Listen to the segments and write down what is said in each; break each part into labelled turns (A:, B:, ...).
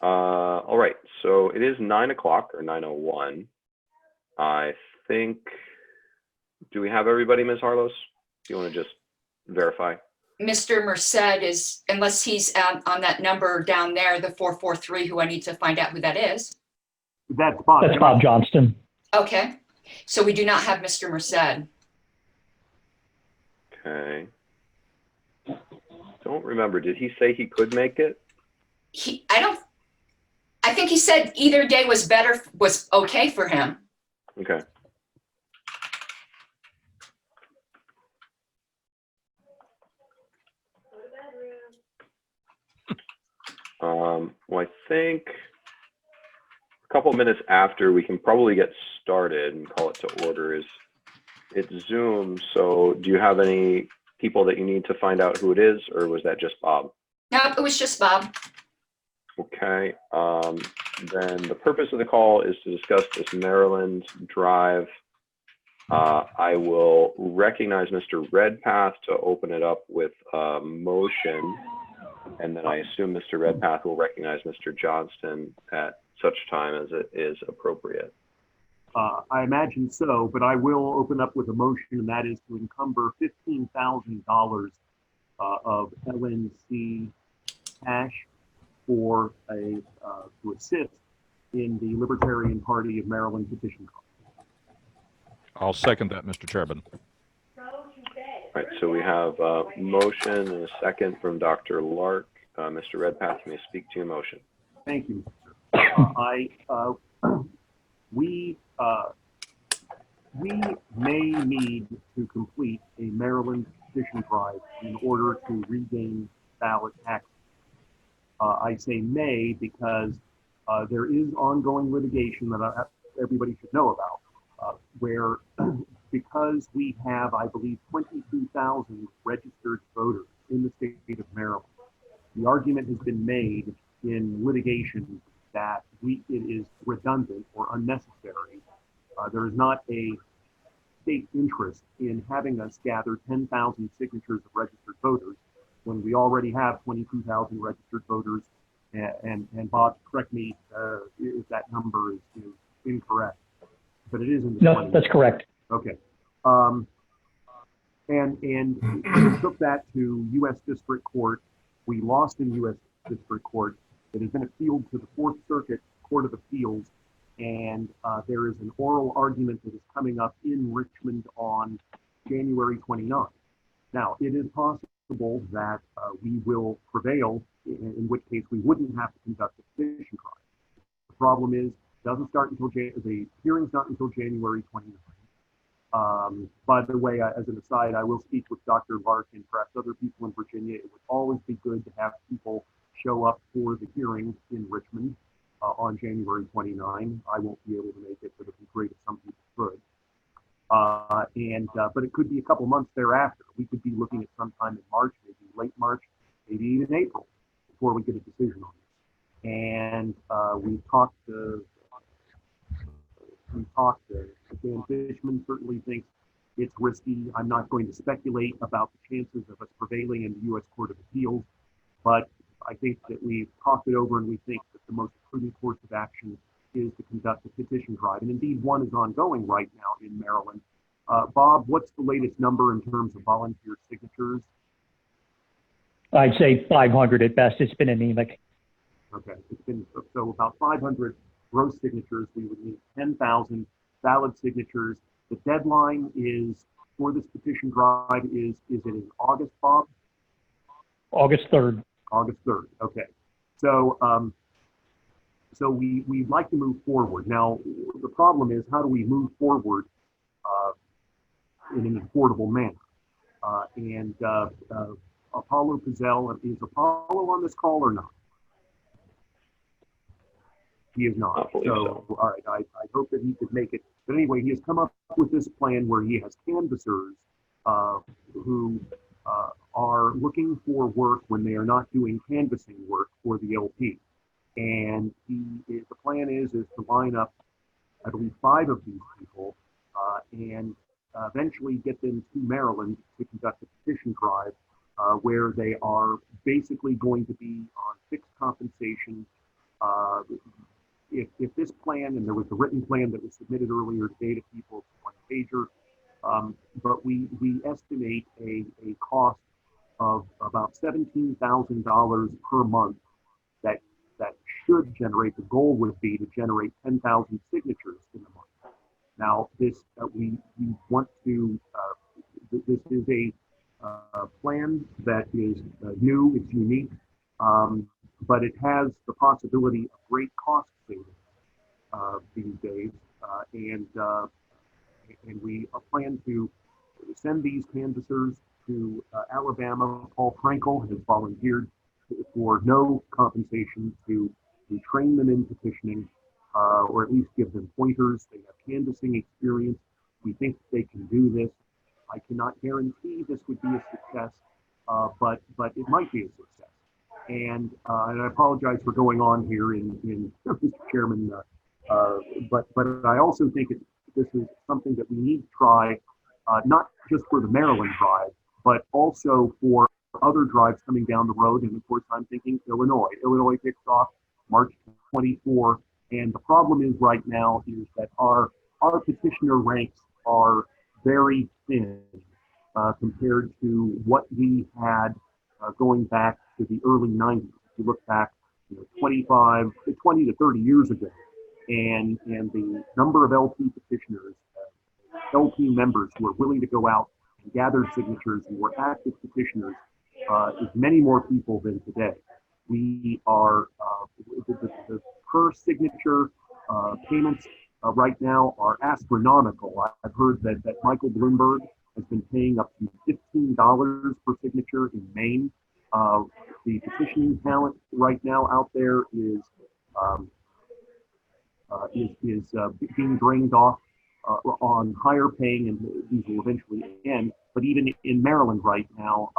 A: All right, so it is 9 o'clock or 9:01. I think, do we have everybody, Ms. Harlos? Do you want to just verify?
B: Mr. Merced is, unless he's on that number down there, the 443, who I need to find out who that is.
C: That's Bob.
D: That's Bob Johnston.
B: Okay, so we do not have Mr. Merced.
A: Okay. Don't remember, did he say he could make it?
B: I think he said either day was okay for him.
A: Okay. Well, I think a couple minutes after we can probably get started and call it to order. It's Zoom, so do you have any people that you need to find out who it is, or was that just Bob?
B: No, it was just Bob.
A: Okay, then the purpose of the call is to discuss this Maryland drive. I will recognize Mr. Redpath to open it up with a motion, and then I assume Mr. Redpath will recognize Mr. Johnston at such time as it is appropriate.
C: I imagine so, but I will open up with a motion, and that is to encumber $15,000 of LNC cash for to assist in the Libertarian Party of Maryland petition call.
E: I'll second that, Mr. Chairman.
A: All right, so we have a motion and a second from Dr. Lark. Mr. Redpath, you may speak to your motion.
C: Thank you. We may need to complete a Maryland petition drive in order to regain ballot access. I say may because there is ongoing litigation that everybody should know about, where because we have, I believe, 22,000 registered voters in the state of Maryland, the argument has been made in litigation that it is redundant or unnecessary. There is not a state interest in having us gather 10,000 signatures of registered voters when we already have 22,000 registered voters. And Bob, correct me if that number is incorrect, but it is in the 20s.
D: That's correct.
C: Okay. And we took that to U.S. District Court. We lost in U.S. District Court. It has been appealed to the Fourth Circuit Court of Appeals, and there is an oral argument that is coming up in Richmond on January 29th. Now, it is possible that we will prevail, in which case we wouldn't have to conduct a petition trial. The problem is, it doesn't start until the hearing's not until January 29th. By the way, as an aside, I will speak with Dr. Lark and perhaps other people in Virginia. It would always be good to have people show up for the hearing in Richmond on January 29. I won't be able to make it, but it'd be great if some people could. But it could be a couple months thereafter. We could be looking at sometime in March, maybe late March, maybe even April, before we get a decision on this. And we talked to Dan Fishman. Certainly thinks it's risky. I'm not going to speculate about the chances of us prevailing in the U.S. Court of Appeals, but I think that we've talked it over and we think that the most prudent course of action is to conduct a petition drive. And indeed, one is ongoing right now in Maryland. Bob, what's the latest number in terms of volunteer signatures?
D: I'd say 500 at best. It's been anemic.
C: Okay, it's been so about 500 gross signatures. We would need 10,000 valid signatures. The deadline is for this petition drive is it in August, Bob?
D: August 3rd.
C: August 3rd. Okay. So we'd like to move forward. Now, the problem is, how do we move forward in an affordable manner? Apollo Pizzell, is Apollo on this call or not? He is not. So, all right, I hope that he could make it. But anyway, he has come up with this plan where he has canvassers who are looking for work when they are not doing canvassing work for the LP. And the plan is to line up, I believe, 5 of these people and eventually get them to Maryland to conduct a petition drive where they are basically going to be on fixed compensation If this plan, and there was the written plan that was submitted earlier today to people, it's one pager, but we estimate a cost of about $17,000 per month that should generate, the goal would be to generate 10,000 signatures in a month. Now, this we want to, this is a plan that is new, it's unique, but it has the possibility of great cost savings these days, and we plan to send these canvassers to Alabama. Paul Frankel has volunteered for no compensation to train them in petitioning, or at least give them pointers. They have canvassing experience. We think they can do this. I cannot guarantee this would be a success, but it might be a success. And I apologize for going on here in Mr. Chairman, but I also think this is something that we need to try, not just for the Maryland drive, but also for other drives coming down the road. And of course, I'm thinking Illinois. Illinois kicks off March 24. And the problem is right now is that our petitioner ranks are very thin compared to what we had going back to the early 90s. If you look back, 20 to 30 years ago, and the number of LP petitioners, LP members who are willing to go out and gather signatures and were active petitioners is many more people than today. We are, the per signature payments right now are astronomical. I've heard that Michael Bloomberg has been paying up to $15 per signature in Maine. The petitioning talent right now out there is being drained off on higher paying, and these will eventually end. But even in Maryland right now,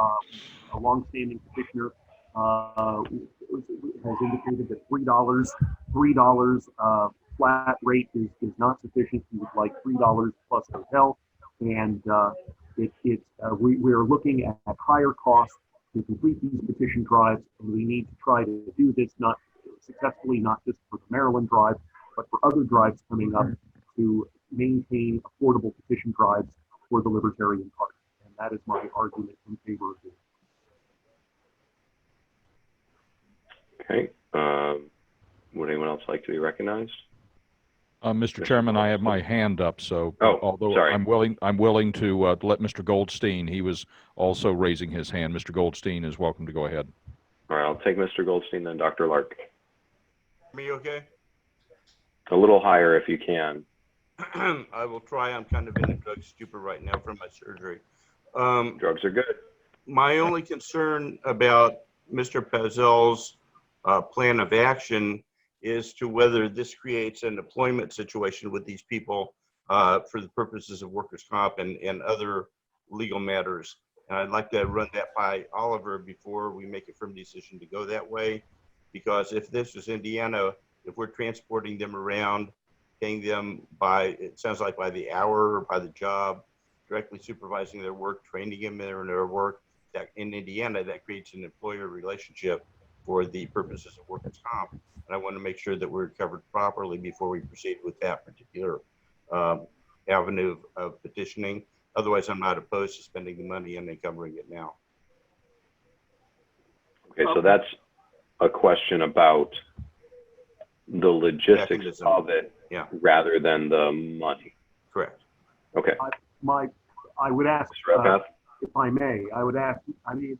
C: a longstanding petitioner has indicated that $3 flat rate is not sufficient. He would like $3 plus hotel, and we are looking at higher costs to complete these petition drives, and we need to try to do this not successfully, not just for the Maryland drive, but for other drives coming up to maintain affordable petition drives for the Libertarian Party. And that is my argument in favor of this.
A: Okay. Would anyone else like to be recognized?
E: Mr. Chairman, I have my hand up, so although
A: sorry.
E: I'm willing to let Mr. Goldstein, he was also raising his hand. Mr. Goldstein is welcome to go ahead.
A: All right, I'll take Mr. Goldstein, then Dr. Lark.
F: Me okay?
A: A little higher if you can.
F: I will try. I'm kind of in a drug stupor right now from my surgery.
A: Drugs are good.
F: My only concern about Mr. Pazel's plan of action is to whether this creates an employment situation with these people for the purposes of workers' comp and other legal matters. And I'd like to run that by Oliver before we make a firm decision to go that way. Because if this is Indiana, if we're transporting them around, paying them by, it sounds like by the hour or by the job, directly supervising their work, training them in their work, that in Indiana, that creates an employer relationship for the purposes of workers' comp. And I want to make sure that we're covered properly before we proceed with that particular avenue of petitioning. Otherwise, I'm not opposed to spending the money and then covering it now.
A: Okay, so that's a question about the logistics
F: Mechanism.
A: of it,
F: Yeah.
A: rather than the money.
F: Correct.
A: Okay.
C: I would ask, if I may, I would ask, I mean,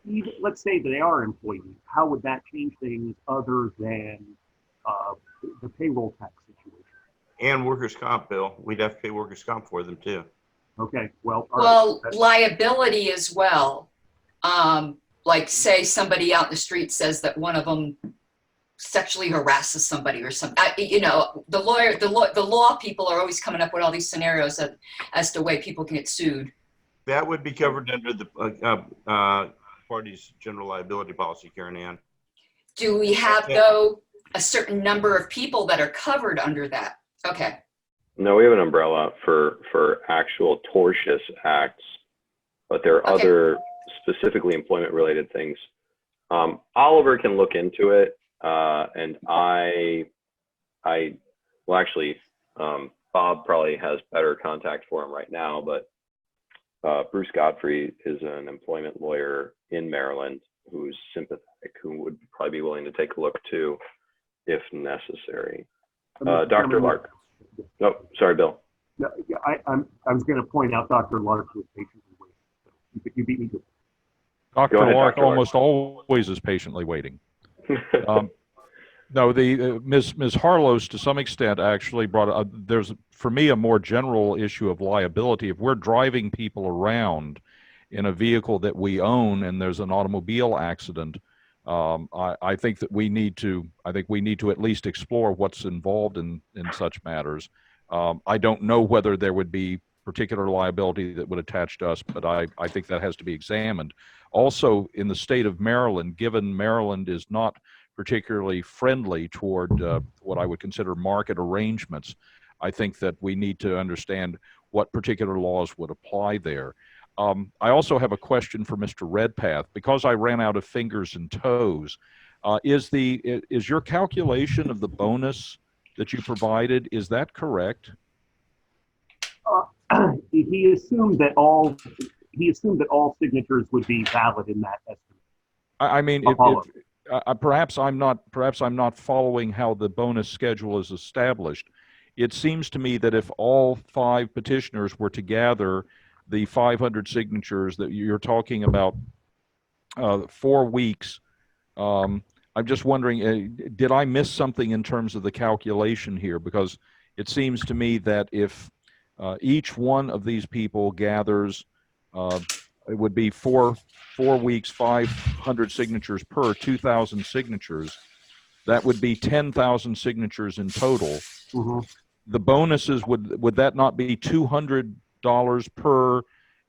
C: even, let's say they are employees, how would that change things other than the payroll tax situation?
F: And workers' comp, Bill. We'd have to pay workers' comp for them too.
C: Okay, well.
B: Well, liability as well. Like say somebody out in the street says that one of them sexually harasses somebody or something. The law people are always coming up with all these scenarios as to way people can get sued.
F: That would be covered under the party's general liability policy, Karen Ann.
B: Do we have, though, a certain number of people that are covered under that? Okay.
A: No, we have an umbrella for actual tortious acts, but there are other specifically employment related things. Oliver can look into it. And I well, actually, Bob probably has better contact for him right now, but Bruce Godfrey is an employment lawyer in Maryland who's sympathetic, who would probably be willing to take a look too, if necessary. Dr. Lark. Oh, sorry, Bill.
C: No, I was going to point out Dr. Lark was patiently waiting. You beat me to it.
E: Dr.
A: Go ahead,
E: Lark
A: Dr. Lark.
E: almost always is patiently waiting. No, the Ms. Harlos, to some extent, actually brought up, there's, for me, a more general issue of liability. If we're driving people around in a vehicle that we own and there's an automobile accident, I think that we need to, at least explore what's involved in such matters. I don't know whether there would be particular liability that would attach to us, but I think that has to be examined. Also, in the state of Maryland, given Maryland is not particularly friendly toward what I would consider market arrangements, I think that we need to understand what particular laws would apply there. I also have a question for Mr. Redpath. Because I ran out of fingers and toes, is your calculation of the bonus that you provided, is that correct?
C: He assumed that all signatures would be valid in that estimate.
E: I mean, perhaps I'm not following how the bonus schedule is established. It seems to me that if all 5 petitioners were to gather the 500 signatures that you're talking about, 4 weeks, I'm just wondering, did I miss something in terms of the calculation here? Because it seems to me that if each one of these people gathers, it would be 4 weeks, 500 signatures per, 2,000 signatures. That would be 10,000 signatures in total.
C: Mm-hmm.
E: The bonuses, would that not be $200 per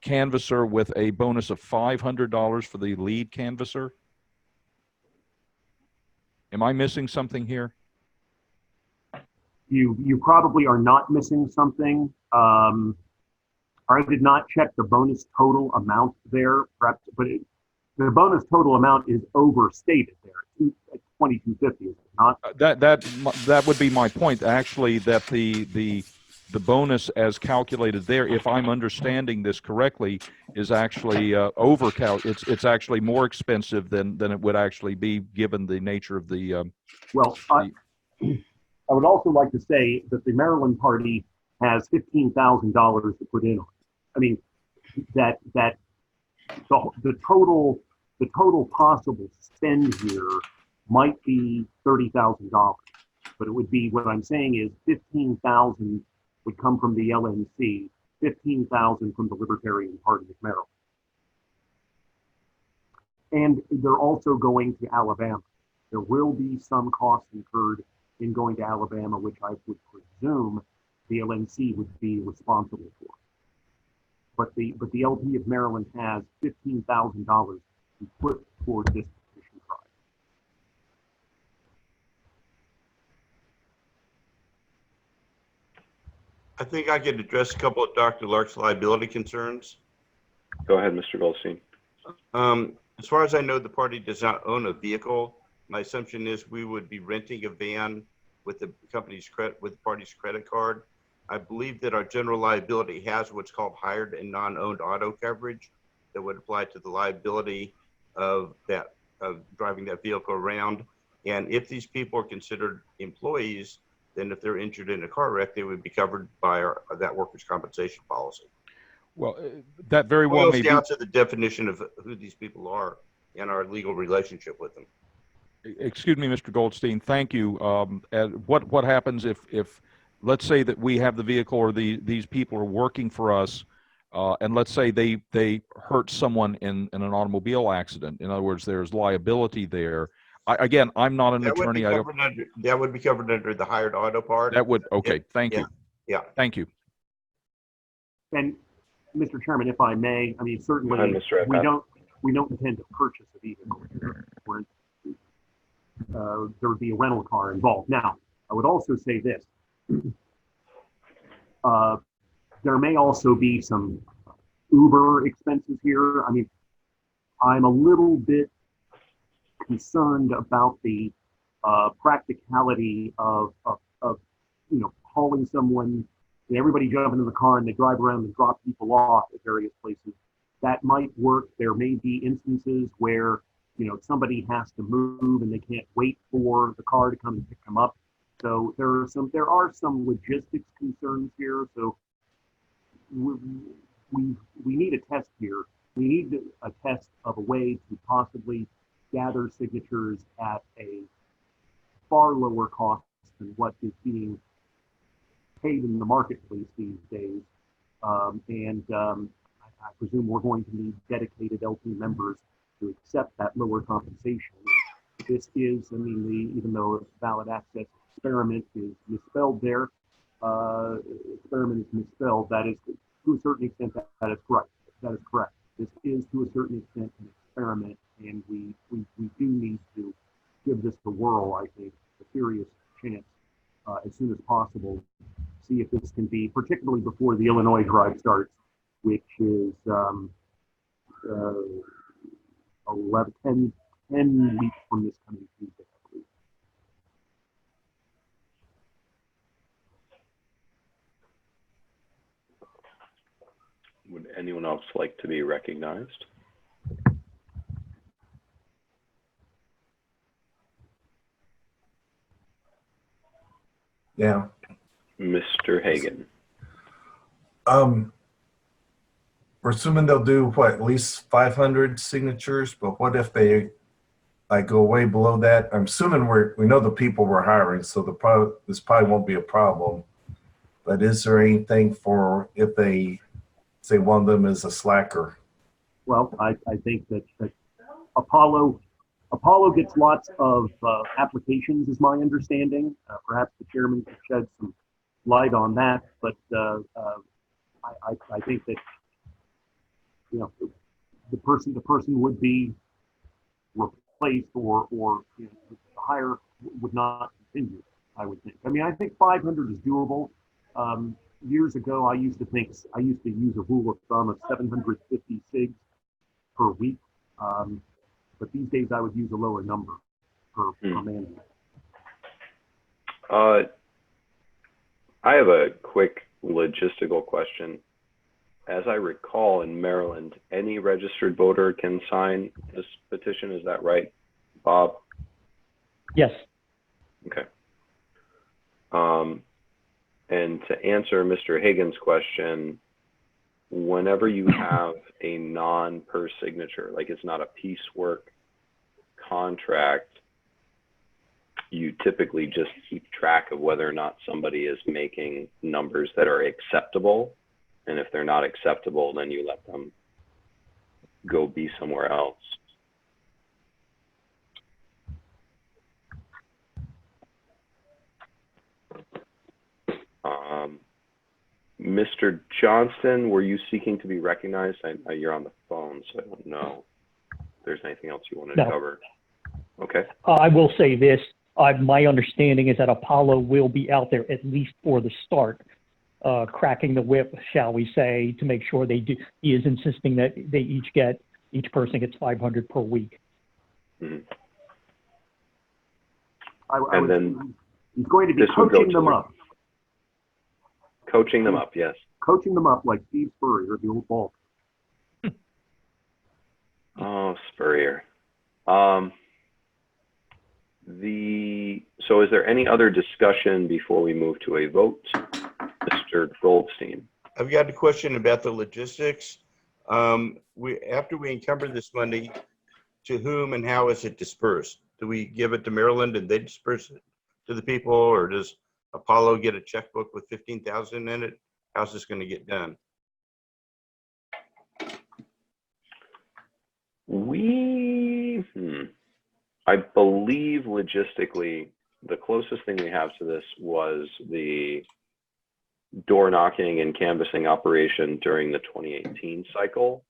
E: canvasser with a bonus of $500 for the lead canvasser? Am I missing something here?
C: You probably are not missing something. I did not check the bonus total amount there, perhaps, but the bonus total amount is overstated there. It's $2,250, is it not?
E: That would be my point, actually, that the bonus as calculated there, if I'm understanding this correctly, is actually it's actually more expensive than it would actually be given the nature of the.
C: Well, I would also like to say that the Maryland party has $15,000 to put in on it. I mean, that the total possible spend here might be $30,000, but it would be, what I'm saying is 15,000 would come from the LNC, 15,000 from the Libertarian Party of Maryland. And they're also going to Alabama. There will be some costs incurred in going to Alabama, which I would presume the LNC would be responsible for. But the LP of Maryland has $15,000 to put toward this petition trial.
F: I think I could address a couple of Dr. Lark's liability concerns.
A: Go ahead, Mr. Goldstein.
F: As far as I know, the party does not own a vehicle. My assumption is we would be renting a van with the party's credit card. I believe that our general liability has what's called hired and non-owned auto coverage that would apply to the liability of driving that vehicle around. And if these people are considered employees, then if they're injured in a car wreck, they would be covered by that workers' compensation policy.
E: Well, that very well may be
F: down to the definition of who these people are and our legal relationship with them.
E: Excuse me, Mr. Goldstein. Thank you. What happens if let's say that we have the vehicle, or these people are working for us, and let's say they hurt someone in an automobile accident. In other words, there's liability there. Again, I'm not an attorney.
F: That would be covered under the hired auto part.
E: That would, okay. Thank you.
F: Yeah.
E: Thank you.
C: And Mr. Chairman, if I may, I mean, certainly we don't intend to purchase a vehicle. There would be a rental car involved. Now, I would also say this. There may also be some Uber expenses here. I mean, I'm a little bit concerned about the practicality of you know, hauling someone, everybody jump into the car and they drive around and drop people off at various places. That might work. There may be instances where, you know, somebody has to move and they can't wait for the car to come and pick them up. So there are some logistics concerns here. So we need a test here. We need a test of a way to possibly gather signatures at a far lower cost than what is being paid in the marketplace these days. I presume we're going to need dedicated LP members to accept that lower compensation. This is, I mean, even though valid access experiment is misspelled there, experiment is misspelled, that is, to a certain extent, that is correct. That is correct. This is, to a certain extent, an experiment, and we do need to give this a whirl, I think, a serious chance as soon as possible. See if this can be, particularly before the Illinois drive starts, which is 10 weeks from this coming Tuesday, I believe.
A: Would anyone else like to be recognized?
G: Yeah.
A: Mr. Hagan.
G: We're assuming they'll do what, at least 500 signatures, but what if they like go way below that? I'm assuming we know the people we're hiring, so this probably won't be a problem. But is there anything for if they say one of them is a slacker?
C: Well, I think that Apollo gets lots of applications, is my understanding. Perhaps the chairman could shed some light on that, but I think that, you know, the person would be replaced, or you know, the hire would not continue, I would think. I mean, I think 500 is doable. Years ago, I used to use a rule of thumb of 750 SIGs per week. But these days I would use a lower number per manager.
A: I have a quick logistical question. As I recall, in Maryland, any registered voter can sign this petition. Is that right, Bob?
D: Yes.
A: Okay. And to answer Mr. Higgins' question, whenever you have a non-per signature, like it's not a piecework contract, you typically just keep track of whether or not somebody is making numbers that are acceptable. And if they're not acceptable, then you let them go be somewhere else. Mr. Johnston, were you seeking to be recognized? You're on the phone, so I don't know if there's anything else you wanted to cover. Okay.
D: I will say this. My understanding is that Apollo will be out there at least for the start, cracking the whip, shall we say, to make sure they do. He is insisting that each person gets 500 per week.
A: Mm-hmm.
C: And then he's going to be coaching them up.
A: Coaching them up, yes.
C: Coaching them up like Steve Spurrier, the old ball.
A: Oh, Spurrier. So is there any other discussion before we move to a vote? Mr. Goldstein.
F: I've got a question about the logistics. After we encumber this money, to whom and how is it dispersed? Do we give it to Maryland and they disperse it to the people, or does Apollo get a checkbook with 15,000 in it? How's this going to get done?
A: I believe logistically, the closest thing we have to this was the door knocking and canvassing operation during the 2018 cycle.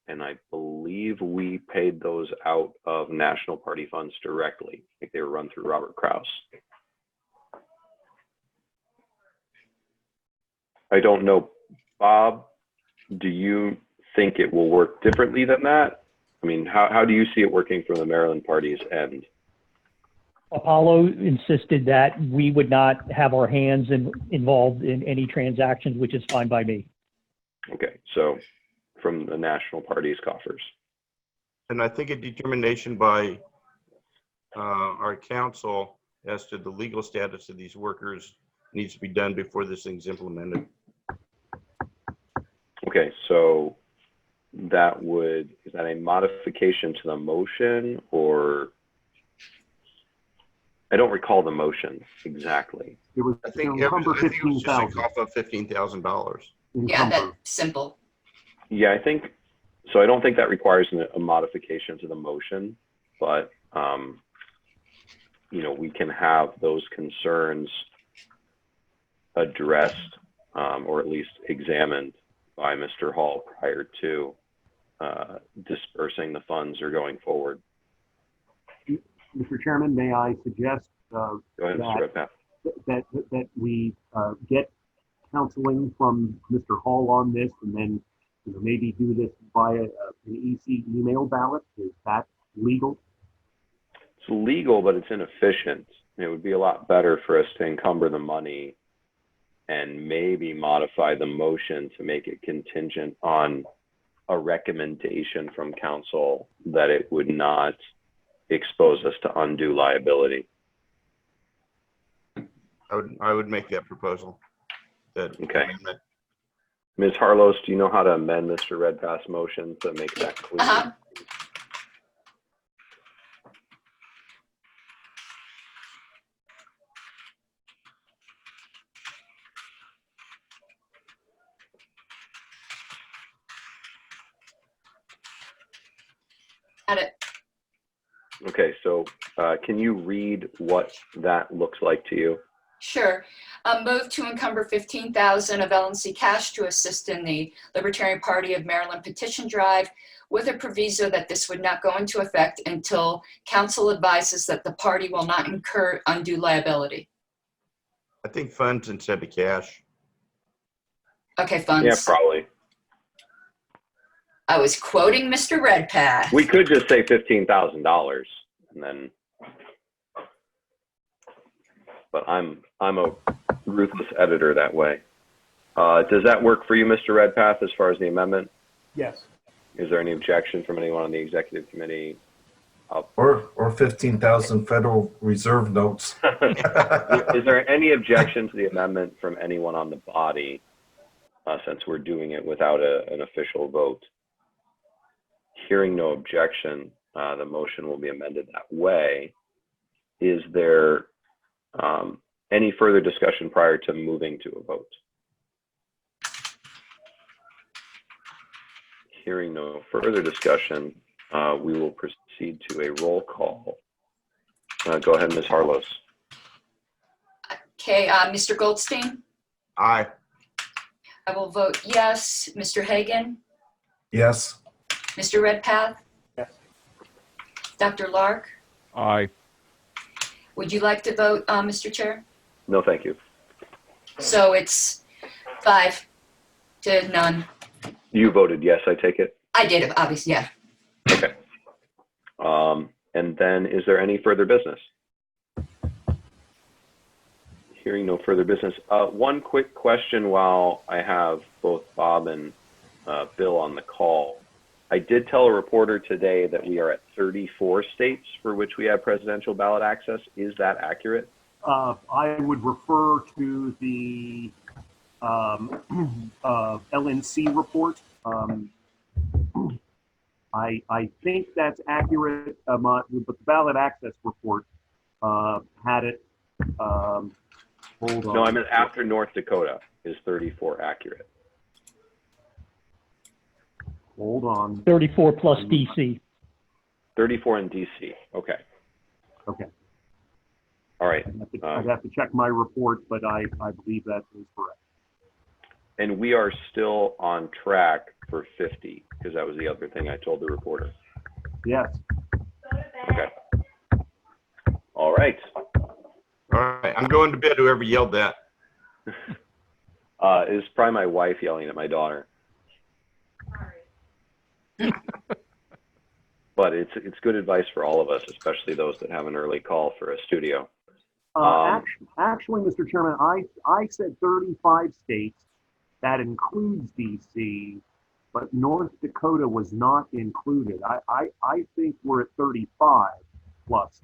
A: And I believe we paid those out of National Party funds directly. I think they were run through Robert Kraus. I don't know, Bob, do you think it will work differently than that? I mean, how do you see it working from the Maryland party's end?
D: Apollo insisted that we would not have our hands involved in any transactions, which is fine by me.
A: Okay, so from the national party's coffers.
F: And I think a determination by our council as to the legal status of these workers needs to be done before this thing's implemented.
A: Okay, so that is that a modification to the motion, or I don't recall the motion exactly.
C: It was
F: I think
C: to
F: it was,
C: encumber
F: I think it was just a
C: 15,000.
F: cough of $15,000.
B: Yeah, that's simple.
A: Yeah, I think, so I don't think that requires a modification to the motion, but, you know, we can have those concerns addressed or at least examined by Mr. Hall prior to dispersing the funds or going forward.
C: Mr. Chairman, may I suggest
A: Go ahead, Mr. Redpath.
C: that we get counseling from Mr. Hall on this, and then maybe do this via an EC email ballot? Is that legal?
A: It's legal, but it's inefficient. It would be a lot better for us to encumber the money and maybe modify the motion to make it contingent on a recommendation from council that it would not expose us to undue liability.
F: I would make that proposal.
A: Okay. Ms. Harlos, do you know how to amend Mr. Redpath's motion to make that clear?
B: Uh-huh. Got it.
A: Okay, so can you read what that looks like to you?
B: Sure. Move to encumber 15,000 of LNC cash to assist in the Libertarian Party of Maryland petition drive, with a proviso that this would not go into effect until council advises that the party will not incur undue liability.
F: I think funds instead of cash.
B: Okay, funds.
A: Yeah, probably.
B: I was quoting Mr. Redpath.
A: We could just say $15,000 and then, but I'm a ruthless editor that way. Does that work for you, Mr. Redpath, as far as the amendment?
C: Yes.
A: Is there any objection from anyone on the executive committee?
G: Or 15,000 Federal Reserve notes.
A: Is there any objection to the amendment from anyone on the body, since we're doing it without an official vote? Hearing no objection, the motion will be amended that way. Is there any further discussion prior to moving to a vote? Hearing no further discussion, we will proceed to a roll call. Go ahead, Ms. Harlos.
B: Okay, Mr. Goldstein?
F: Aye.
B: I will vote yes. Mr. Hagan?
G: Yes.
B: Mr. Redpath?
C: Yes.
B: Dr. Lark?
E: Aye.
B: Would you like to vote, Mr. Chair?
A: No, thank you.
B: So it's 5 to none.
A: You voted yes, I take it?
B: I did, obviously, yeah.
A: Okay. And then is there any further business? Hearing no further business. One quick question while I have both Bob and Bill on the call. I did tell a reporter today that we are at 34 states for which we have presidential ballot access. Is that accurate?
C: I would refer to the LNC report. I think that's accurate, but the ballot access report had it. Hold on.
A: No, I mean after North Dakota is 34 accurate.
C: Hold on.
D: 34 plus DC.
A: 34 in DC. Okay.
C: Okay.
A: All right.
C: I'd have to check my report, but I believe that is correct.
A: And we are still on track for 50 because that was the other thing I told the reporter.
C: Yes.
A: Okay. All right.
F: All right. I'm going to bed, whoever yelled that.
A: It's probably my wife yelling at my daughter. But but it's good advice for all of us, especially those that have an early call for a studio.
C: Actually, Mr. Chairman, I said 35 states. That includes DC, but North Dakota was not included. I think we're at 35 plus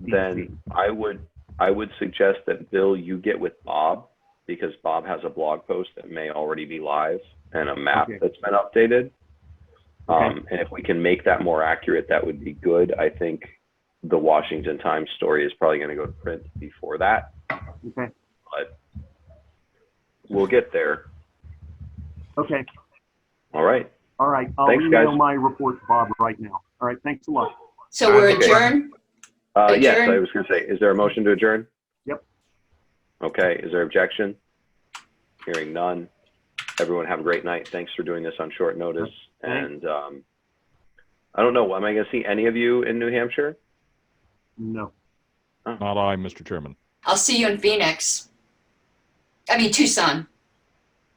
C: DC.
A: Then I would suggest that, Bill, you get with Bob, because Bob has a blog post that may already be live and a map that's been updated. And if we can make that more accurate, that would be good. I think the Washington Times story is probably going to go to print before that.
C: Okay.
A: But we'll get there.
C: Okay.
A: All right.
C: All right. I'll
A: Thanks,
C: email
A: guys.
C: my report to Bob right now. All right. Thanks a lot.
B: So we're
A: Okay.
B: adjourned?
A: Yes,
B: Adjourn?
A: I was going to say, is there a motion to adjourn?
C: Yep.
A: Okay. Is there objection? Hearing none. Everyone have a great night. Thanks for doing this on short notice.
C: Thanks.
A: And I don't know, am I going to see any of you in New Hampshire?
C: No.
E: Not I, Mr. Chairman.
B: I'll see you in Phoenix. I mean, Tucson.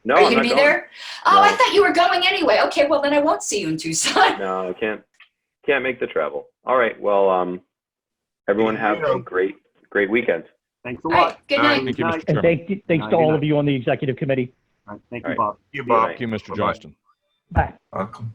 A: No,
B: Are you
A: I'm
B: going to
A: not
B: be
A: going.
B: there? Oh,
A: No.
B: I thought you were going anyway. Okay, well, then I won't see you in Tucson.
A: No, I can't make the travel. All right. Well, everyone have a great weekend.
C: Thanks a
B: All
C: lot.
B: right, good
F: All right.
B: night.
E: Thank you, Mr.
D: And
E: Chairman.
D: thanks to all of you on the executive committee.
C: All right. Thank
A: All
C: you,
A: right.
C: Bob.
F: You,
A: Good
F: Bob.
A: night.
E: Thank you, Mr.
F: Bye-bye.
E: Johnston.
D: Bye.
G: Welcome.